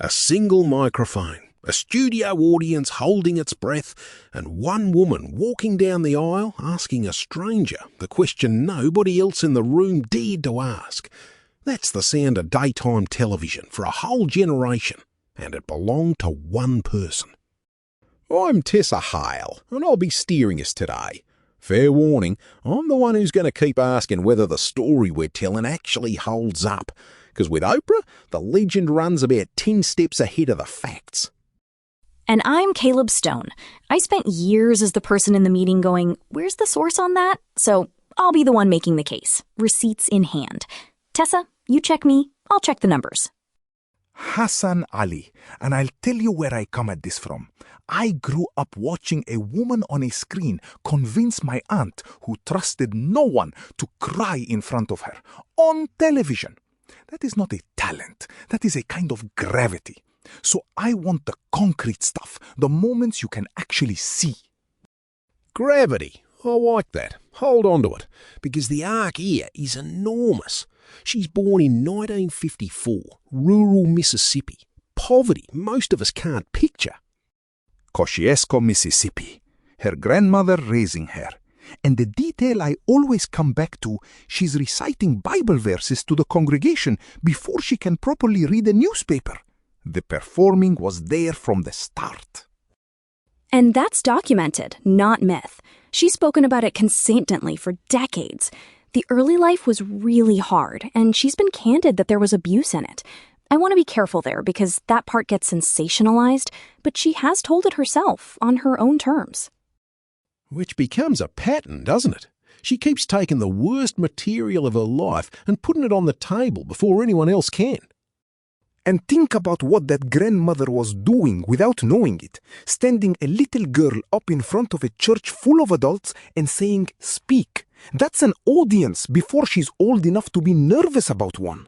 A single microphone, a studio audience holding its breath, and one woman walking down the aisle asking a stranger the question nobody else in the room dared to ask. That's the sound of daytime television for a whole generation, and it belonged to one person. I'm Tessa Hale, and I'll be steering us today. Fair warning, I'm the one who's going to keep asking whether the story we're telling actually holds up, because with Oprah, the legend runs about 10 steps ahead of the facts. And I'm Caleb Stone. I spent years as the person in the meeting going, where's the source on that? So I'll be the one making the case, receipts in hand. Tessa, you check me, I'll check the numbers. Hassan Ali, and I'll tell you where I come at this from. I grew up watching a woman on a screen convince my aunt, who trusted no one, to cry in front of her, on television. That is not a talent, that is a kind of gravity. So I want the concrete stuff, the moments you can actually see. Gravity. I like that. Hold on to it, because the arc here is enormous. She's born in 1954, rural Mississippi. Poverty most of us can't picture. Kosciuszko, Mississippi. Her grandmother raising her. And the detail I always come back to, she's reciting Bible verses to the congregation before she can properly read a newspaper. The performing was there from the start. And that's documented, not myth. She's spoken about it consistently for decades. The early life was really hard, and she's been candid that there was abuse in it. I want to be careful there because that part gets sensationalized, but she has told it herself on her own terms. Which becomes a pattern, doesn't it? She keeps taking the worst material of her life and putting it on the table before anyone else can. And think about what that grandmother was doing without knowing it, standing a little girl up in front of a church full of adults and saying, "Speak." That's an audience before she's old enough to be nervous about one.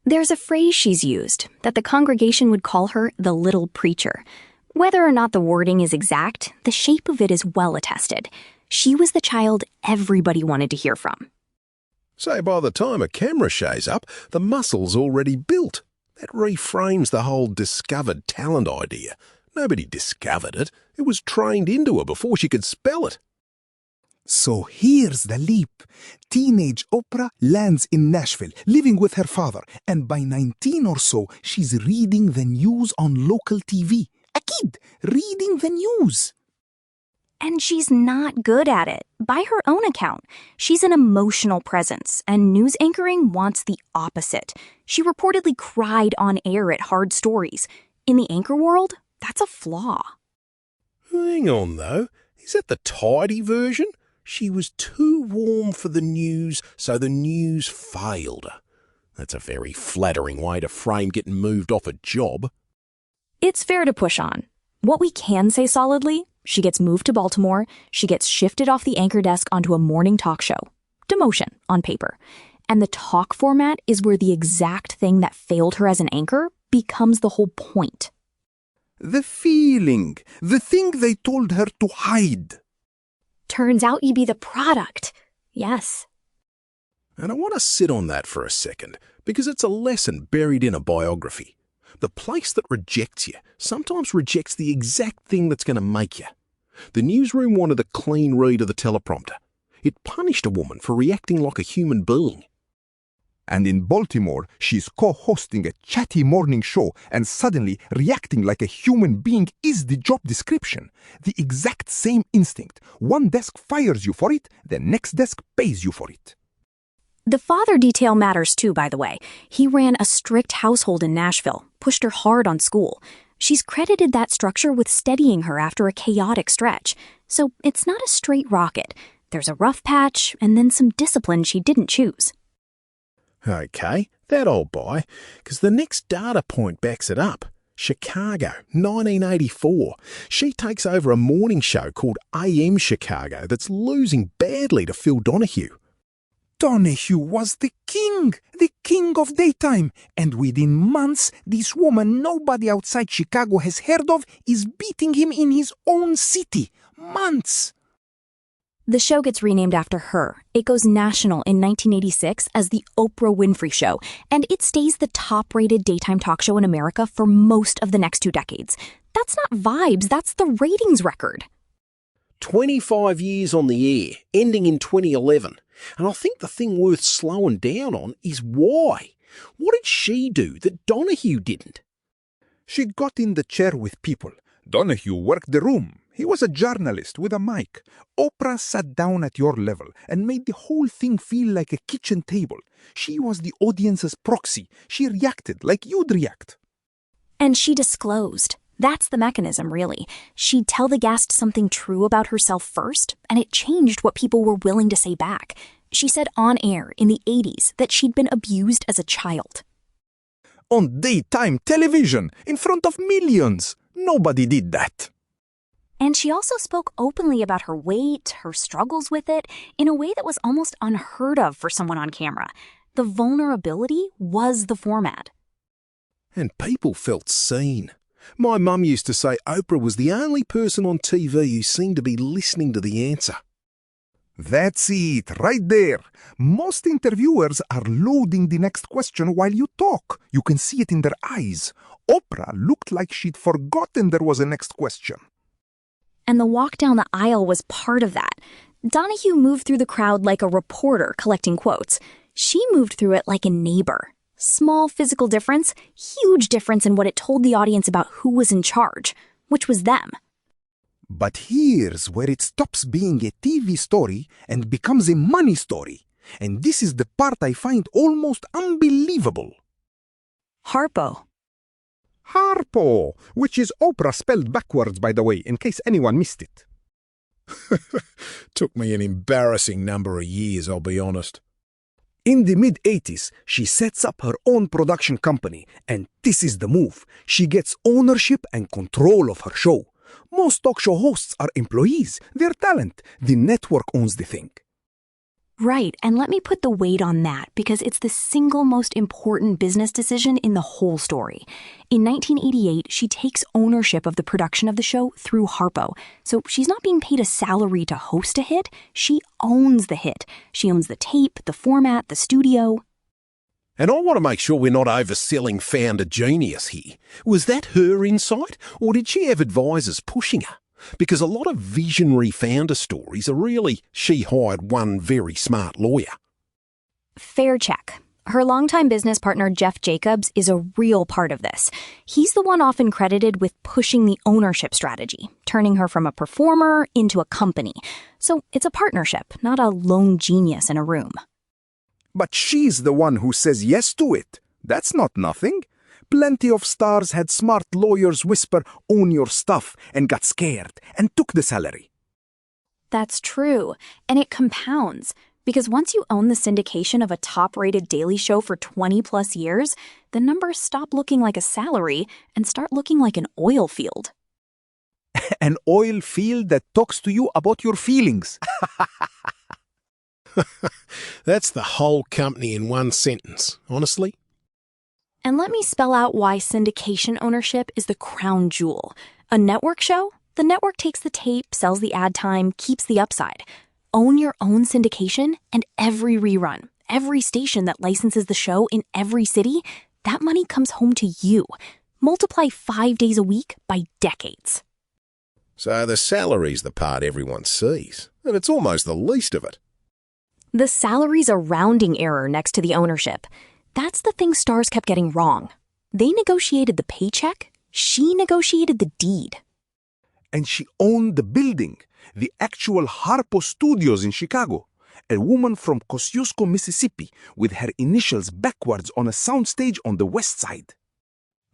There's a phrase she's used that the congregation would call her the little preacher. Whether or not the wording is exact, the shape of it is well attested. She was the child everybody wanted to hear from. So by the time a camera shows up, the muscle's already built. That reframes the whole discovered talent idea. Nobody discovered it. It was trained into her before she could spell it. So here's the leap. Teenage Oprah lands in Nashville, living with her father, and by 19 or so, she's reading the news on local TV. A kid reading the news. And she's not good at it. By her own account, she's an emotional presence, and news anchoring wants the opposite. She reportedly cried on air at hard stories. In the anchor world, that's a flaw. Hang on, though. Is that the tidy version? She was too warm for the news, so the news failed her. That's a very flattering way to frame getting moved off a job. It's fair to push on. What we can say solidly, she gets moved to Baltimore, she gets shifted off the anchor desk onto a morning talk show. Demotion, on paper. And the talk format is where the exact thing that failed her as an anchor becomes the whole point. The feeling, the thing they told her to hide. Turns out you be the product. Yes. And I want to sit on that for a second, because it's a lesson buried in a biography. The place that rejects you sometimes rejects the exact thing that's going to make you. The newsroom wanted a clean read of the teleprompter. It punished a woman for reacting like a human being. And in Baltimore, she's co-hosting a chatty morning show, and suddenly reacting like a human being is the job description. The exact same instinct. One desk fires you for it, the next desk pays you for it. The father detail matters too, by the way. He ran a strict household in Nashville, pushed her hard on school. She's credited that structure with steadying her after a chaotic stretch. So it's not a straight rocket. There's a rough patch, and then some discipline she didn't choose. Okay, that I'll buy, because the next data point backs it up. Chicago, 1984. She takes over a morning show called AM Chicago that's losing badly to Phil Donahue. Donahue was the king of daytime. And within months, this woman nobody outside Chicago has heard of is beating him in his own city. Months. The show gets renamed after her. It goes national in 1986 as The Oprah Winfrey Show, and it stays the top-rated daytime talk show in America for most of the next 2 decades. That's not vibes, that's the ratings record. 25 years on the air, ending in 2011. And I think the thing worth slowing down on is why. What did she do that Donahue didn't? She got in the chair with people. Donahue worked the room. He was a journalist with a mic. Oprah sat down at your level and made the whole thing feel like a kitchen table. She was the audience's proxy. She reacted like you'd react. And she disclosed. That's the mechanism, really. She'd tell the guest something true about herself first, and it changed what people were willing to say back. She said on air in the 80s that she'd been abused as a child. On daytime television, in front of millions. Nobody did that. And she also spoke openly about her weight, her struggles with it, in a way that was almost unheard of for someone on camera. The vulnerability was the format. And people felt seen. My mum used to say Oprah was the only person on TV who seemed to be listening to the answer. That's it, right there. Most interviewers are loading the next question while you talk. You can see it in their eyes. Oprah looked like she'd forgotten there was a next question. And the walk down the aisle was part of that. Donahue moved through the crowd like a reporter collecting quotes. She moved through it like a neighbor. Small physical difference, huge difference in what it told the audience about who was in charge, which was them. But here's where it stops being a TV story and becomes a money story. And this is the part I find almost unbelievable. Harpo. Harpo, which is Oprah spelled backwards, by the way, in case anyone missed it. Took me an embarrassing number of years, I'll be honest. In the mid-80s, she sets up her own production company, and this is the move. She gets ownership and control of her show. Most talk show hosts are employees. They're talent. The network owns the thing. Right, and let me put the weight on that because it's the single most important business decision in the whole story. In 1988, she takes ownership of the production of the show through Harpo. So she's not being paid a salary to host a hit. She owns the hit. She owns the tape, the format, the studio. And I want to make sure we're not overselling founder genius here. Was that her insight, or did she have advisors pushing her? Because a lot of visionary founder stories are really she hired one very smart lawyer. Fair check. Her longtime business partner, Jeff Jacobs, is a real part of this. He's the one often credited with pushing the ownership strategy, turning her from a performer into a company. So it's a partnership, not a lone genius in a room. But she's the one who says yes to it. That's not nothing. Plenty of stars had smart lawyers whisper, "Own your stuff," and got scared and took the salary. That's true, and it compounds. Because once you own the syndication of a top-rated daily show for 20-plus years, the numbers stop looking like a salary and start looking like an oil field. An oil field that talks to you about your feelings. That's the whole company in one sentence, honestly. And let me spell out why syndication ownership is the crown jewel. A network show? The network takes the tape, sells the ad time, keeps the upside. Own your own syndication, and every rerun, every station that licenses the show in every city, that money comes home to you. Multiply 5 days a week by decades. So the salary's the part everyone sees, and it's almost the least of it. The salary's a rounding error next to the ownership. That's the thing stars kept getting wrong. They negotiated the paycheck. She negotiated the deed. And she owned the building, the actual Harpo Studios in Chicago. A woman from Kosciuszko, Mississippi, with her initials backwards on a soundstage on the west side.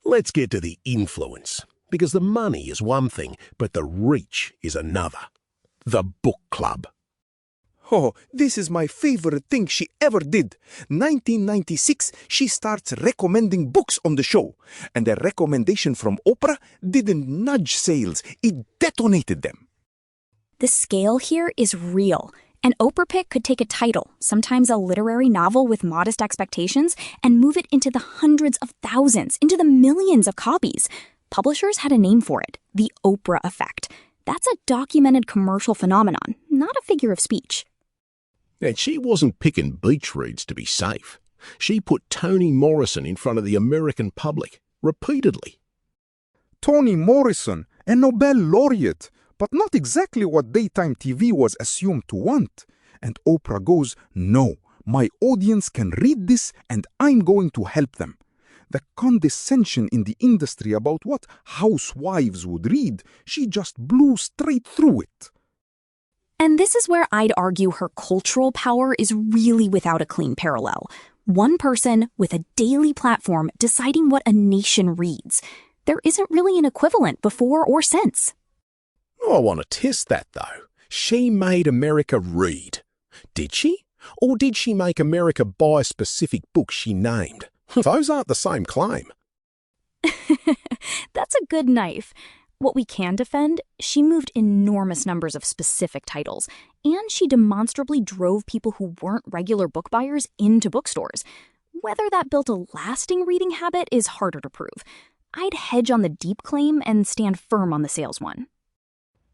Let's get to the influence, because the money is one thing, but the reach is another. The book club. Oh, this is my favorite thing she ever did. 1996, she starts recommending books on the show. And a recommendation from Oprah didn't nudge sales, it detonated them. The scale here is real. An Oprah pick could take a title, sometimes a literary novel with modest expectations, and move it into the hundreds of thousands, into the millions of copies. Publishers had a name for it, the Oprah effect. That's a documented commercial phenomenon, not a figure of speech. And she wasn't picking beach reads to be safe. She put Toni Morrison in front of the American public, repeatedly. Toni Morrison, a Nobel laureate, but not exactly what daytime TV was assumed to want. And Oprah goes, "No, my audience can read this and I'm going to help them." The condescension in the industry about what housewives would read, she just blew straight through it. And this is where I'd argue her cultural power is really without a clean parallel. One person with a daily platform deciding what a nation reads. There isn't really an equivalent before or since. I want to test that, though. She made America read. Did she? Or did she make America buy specific books she named? Those aren't the same claim. That's a good knife. What we can defend, she moved enormous numbers of specific titles, and she demonstrably drove people who weren't regular book buyers into bookstores. Whether that built a lasting reading habit is harder to prove. I'd hedge on the deep claim and stand firm on the sales one.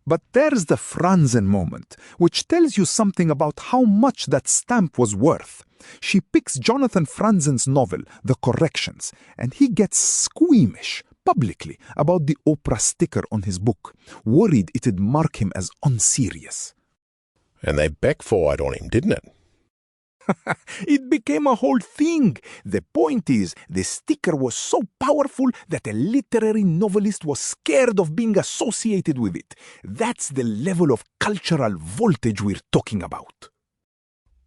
But there's the Franzen moment, which tells you something about how much that stamp was worth. She picks Jonathan Franzen's novel, The Corrections, and he gets squeamish, publicly, about the Oprah sticker on his book, worried it'd mark him as unserious. And they backfired on him, didn't it? It became a whole thing. The point is, the sticker was so powerful that a literary novelist was scared of being associated with it. That's the level of cultural voltage we're talking about.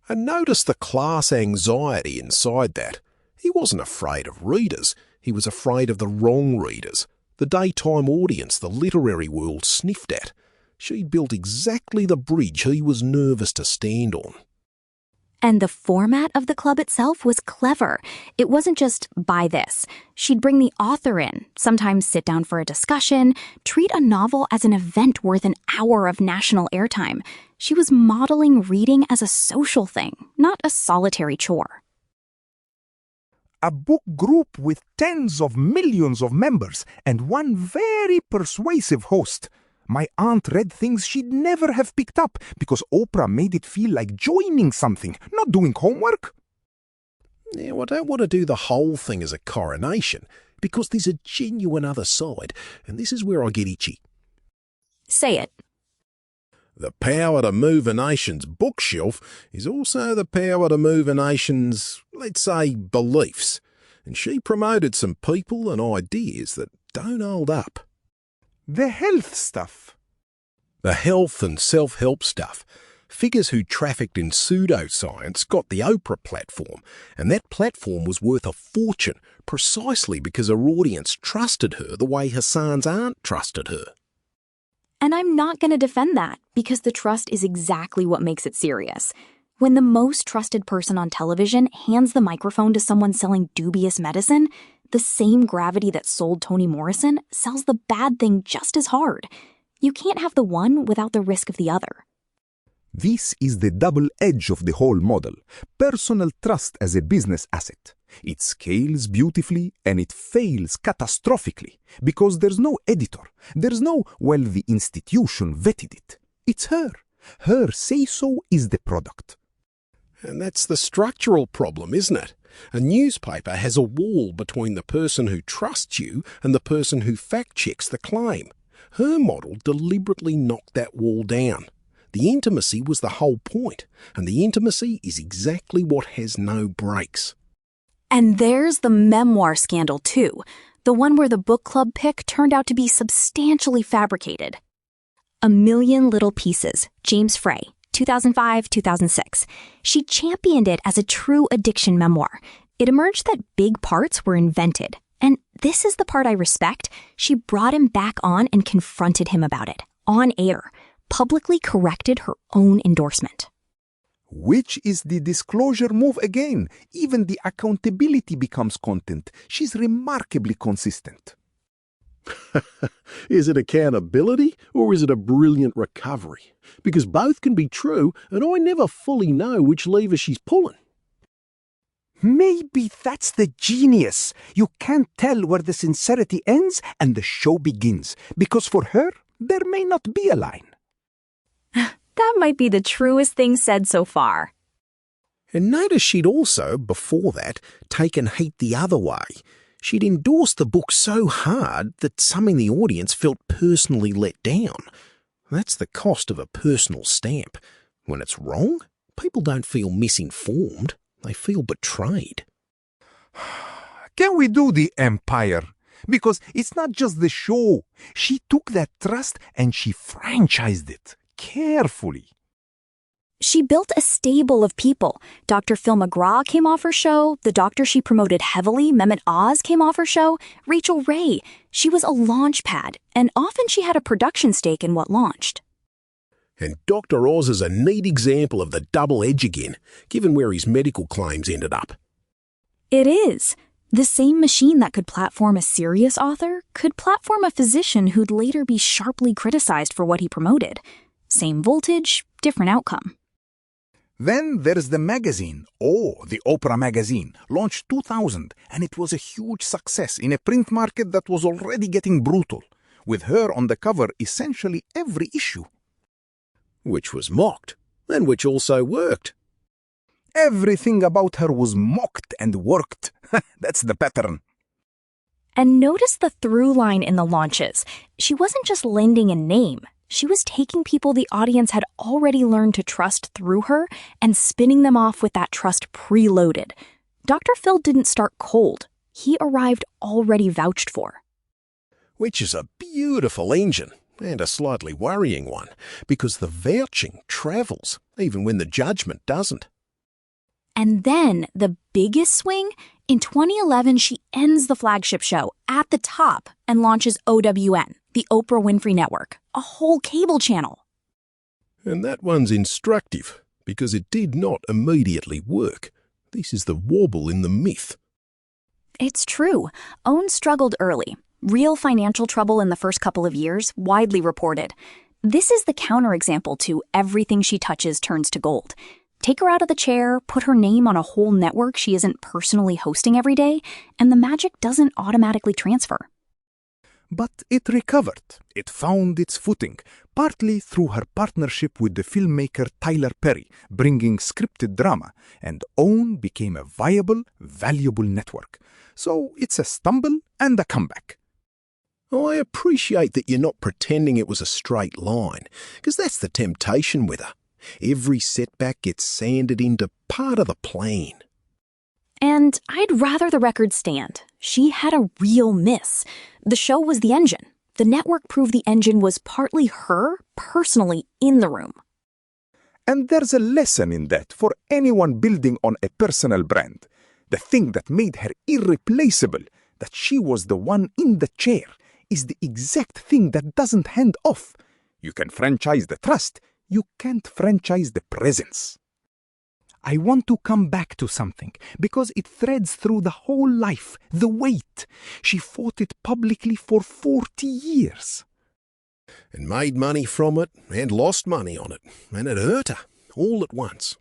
And notice the class anxiety inside that. He wasn't afraid of readers. He was afraid of the wrong readers. The daytime audience the literary world sniffed at. She'd built exactly the bridge he was nervous to stand on. And the format of the club itself was clever. It wasn't just buy this. She'd bring the author in, sometimes sit down for a discussion, treat a novel as an event worth an hour of national airtime. She was modeling reading as a social thing, not a solitary chore. A book group with tens of millions of members and one very persuasive host. My aunt read things she'd never have picked up because Oprah made it feel like joining something, not doing homework. Yeah, well, I don't want to do the whole thing as a coronation because there's a genuine other side, and this is where I get itchy. Say it. The power to move a nation's bookshelf is also the power to move a nation's, let's say, beliefs. And she promoted some people and ideas that don't hold up. The health stuff. The health and self-help stuff. Figures who trafficked in pseudoscience got the Oprah platform, and that platform was worth a fortune precisely because her audience trusted her the way Hassan's aunt trusted her. And I'm not going to defend that because the trust is exactly what makes it serious. When the most trusted person on television hands the microphone to someone selling dubious medicine, the same gravity that sold Toni Morrison sells the bad thing just as hard. You can't have the one without the risk of the other. This is the double edge of the whole model. Personal trust as a business asset. It scales beautifully and it fails catastrophically because there's no editor. There's no, well, the institution vetted it. It's her. Her say-so is the product. And that's the structural problem, isn't it? A newspaper has a wall between the person who trusts you and the person who fact-checks the claim. Her model deliberately knocked that wall down. The intimacy was the whole point, and the intimacy is exactly what has no brakes. And there's the memoir scandal, too. The one where the book club pick turned out to be substantially fabricated. A Million Little Pieces, James Frey, 2005-2006. She championed it as a true addiction memoir. It emerged that big parts were invented. And this is the part I respect. She brought him back on and confronted him about it, on air, publicly corrected her own endorsement. Which is the disclosure move again. Even the accountability becomes content. She's remarkably consistent. Is it accountability or is it a brilliant recovery? Because both can be true, and I never fully know which lever she's pulling. Maybe that's the genius. You can't tell where the sincerity ends and the show begins, because for her, there may not be a line. That might be the truest thing said so far. And notice she'd also, before that, taken heat the other way. She'd endorsed the book so hard that some in the audience felt personally let down. That's the cost of a personal stamp. When it's wrong, people don't feel misinformed. They feel betrayed. Can we do the Empire? Because it's not just the show. She took that trust and she franchised it carefully. She built a stable of people. Dr. Phil McGraw came off her show. The doctor she promoted heavily, Mehmet Oz, came off her show. Rachel Ray. She was a launch pad, and often she had a production stake in what launched. And Dr. Oz is a neat example of the double edge again, given where his medical claims ended up. It is. The same machine that could platform a serious author could platform a physician who'd later be sharply criticized for what he promoted. Same voltage, different outcome. Then there's the magazine, the Oprah magazine, launched 2000, and it was a huge success in a print market that was already getting brutal, with her on the cover essentially every issue. Which was mocked, and which also worked. Everything about her was mocked and worked. That's the pattern. And notice the through line in the launches. She wasn't just lending a name. She was taking people the audience had already learned to trust through her and spinning them off with that trust preloaded. Dr. Phil didn't start cold. He arrived already vouched for. Which is a beautiful engine, and a slightly worrying one, because the vouching travels, even when the judgment doesn't. And then, the biggest swing, in 2011 she ends the flagship show at the top and launches OWN, the Oprah Winfrey Network, a whole cable channel. And that one's instructive, because it did not immediately work. This is the wobble in the myth. It's true. OWN struggled early. Real financial trouble in the first couple of years, widely reported. This is the counterexample to everything she touches turns to gold. Take her out of the chair, put her name on a whole network she isn't personally hosting every day, and the magic doesn't automatically transfer. But it recovered. It found its footing, partly through her partnership with the filmmaker Tyler Perry, bringing scripted drama, and OWN became a viable, valuable network. So it's a stumble and a comeback. I appreciate that you're not pretending it was a straight line, because that's the temptation with her. Every setback gets sanded into part of the plan. And I'd rather the record stand. She had a real miss. The show was the engine. The network proved the engine was partly her, personally, in the room. And there's a lesson in that for anyone building on a personal brand. The thing that made her irreplaceable, that she was the one in the chair, is the exact thing that doesn't hand off. You can franchise the trust. You can't franchise the presence. I want to come back to something because it threads through the whole life, the weight. She fought it publicly for 40 years. And made money from it and lost money on it. And it hurt her, all at once.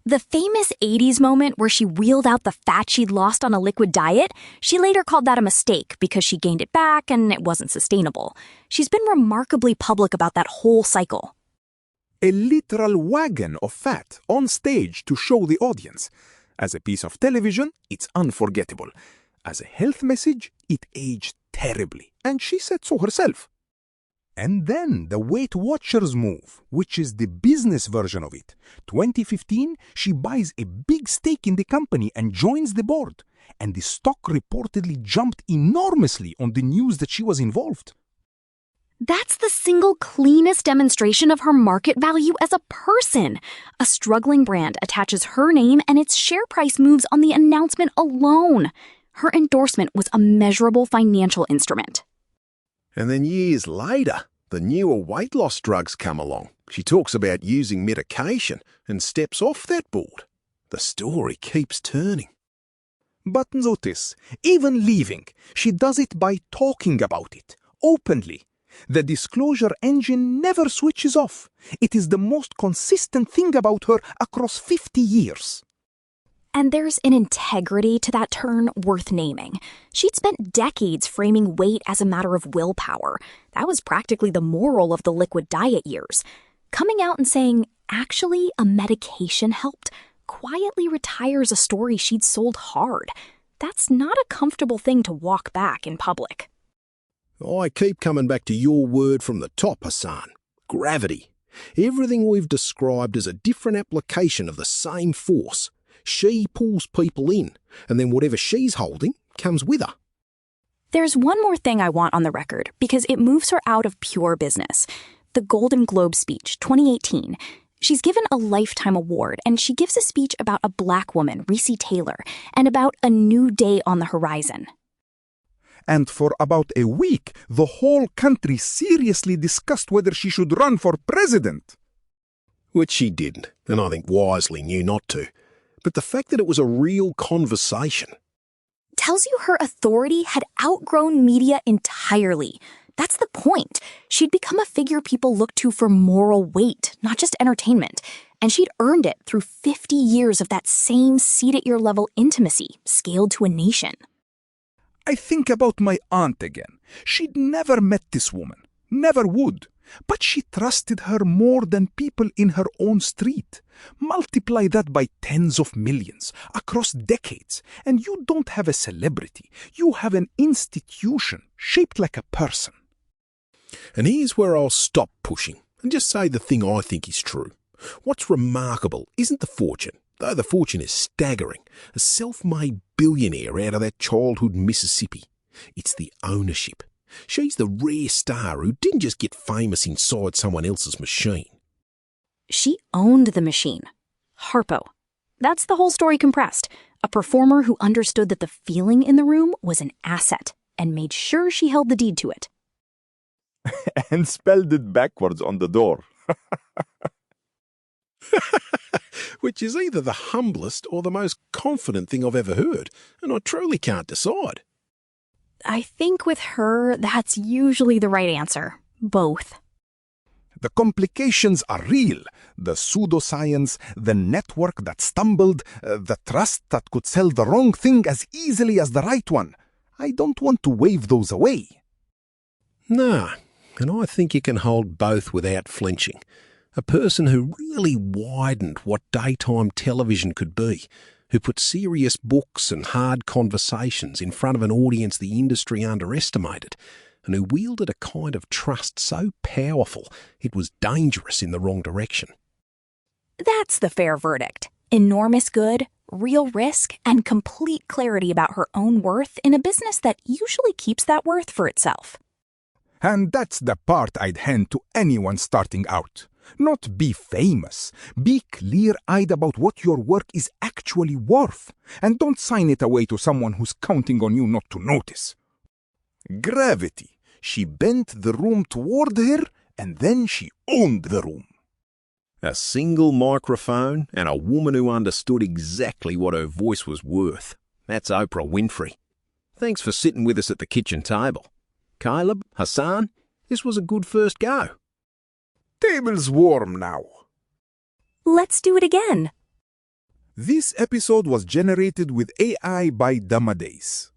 The famous 80s moment where she wheeled out the fat she'd lost on a liquid diet, she later called that a mistake because she gained it back and it wasn't sustainable. She's been remarkably public about that whole cycle. A literal wagon of fat on stage to show the audience. As a piece of television, it's unforgettable. As a health message, it aged terribly, and she said so herself. And then the Weight Watchers move, which is the business version of it. 2015, she buys a big stake in the company and joins the board. And the stock reportedly jumped enormously on the news that she was involved. That's the single cleanest demonstration of her market value as a person. A struggling brand attaches her name and its share price moves on the announcement alone. Her endorsement was a measurable financial instrument. And then years later, the newer weight loss drugs come along. She talks about using medication and steps off that board. The story keeps turning. But notice, even leaving, she does it by talking about it, openly. The disclosure engine never switches off. It is the most consistent thing about her across 50 years. And there's an integrity to that turn worth naming. She'd spent decades framing weight as a matter of willpower. That was practically the moral of the liquid diet years. Coming out and saying, actually, a medication helped, quietly retires a story she'd sold hard. That's not a comfortable thing to walk back in public. I keep coming back to your word from the top, Hassan. Gravity. Everything we've described is a different application of the same force. She pulls people in, and then whatever she's holding comes with her. There's one more thing I want on the record, because it moves her out of pure business. The Golden Globe speech, 2018. She's given a Lifetime Award, and she gives a speech about a black woman, Recy Taylor, and about a new day on the horizon. And for about a week, the whole country seriously discussed whether she should run for president. Which she didn't, and I think wisely knew not to. But the fact that it was a real conversation tells you her authority had outgrown media entirely. That's the point. She'd become a figure people look to for moral weight, not just entertainment. And she'd earned it through 50 years of that same seat-at-your-level intimacy, scaled to a nation. I think about my aunt again. She'd never met this woman, never would. But she trusted her more than people in her own street. Multiply that by tens of millions, across decades, and you don't have a celebrity. You have an institution shaped like a person. And here's where I'll stop pushing and just say the thing I think is true. What's remarkable isn't the fortune, though the fortune is staggering. A self-made billionaire out of that childhood Mississippi. It's the ownership. She's the rare star who didn't just get famous inside someone else's machine. She owned the machine. Harpo. That's the whole story compressed. A performer who understood that the feeling in the room was an asset and made sure she held the deed to it. And spelled it backwards on the door. Which is either the humblest or the most confident thing I've ever heard, and I truly can't decide. I think with her, that's usually the right answer. Both. The complications are real. The pseudoscience, the network that stumbled, the trust that could sell the wrong thing as easily as the right one. I don't want to wave those away. Nah, and I think you can hold both without flinching. A person who really widened what daytime television could be, who put serious books and hard conversations in front of an audience the industry underestimated, and who wielded a kind of trust so powerful it was dangerous in the wrong direction. That's the fair verdict. Enormous good, real risk, and complete clarity about her own worth in a business that usually keeps that worth for itself. And that's the part I'd hand to anyone starting out. Not be famous. Be clear-eyed about what your work is actually worth. And don't sign it away to someone who's counting on you not to notice. Gravity. She bent the room toward her, and then she owned the room. A single microphone and a woman who understood exactly what her voice was worth. That's Oprah Winfrey. Thanks for sitting with us at the kitchen table. Caleb, Hassan, this was a good first go. Table's warm now. Let's do it again. This episode was generated with AI by Demades.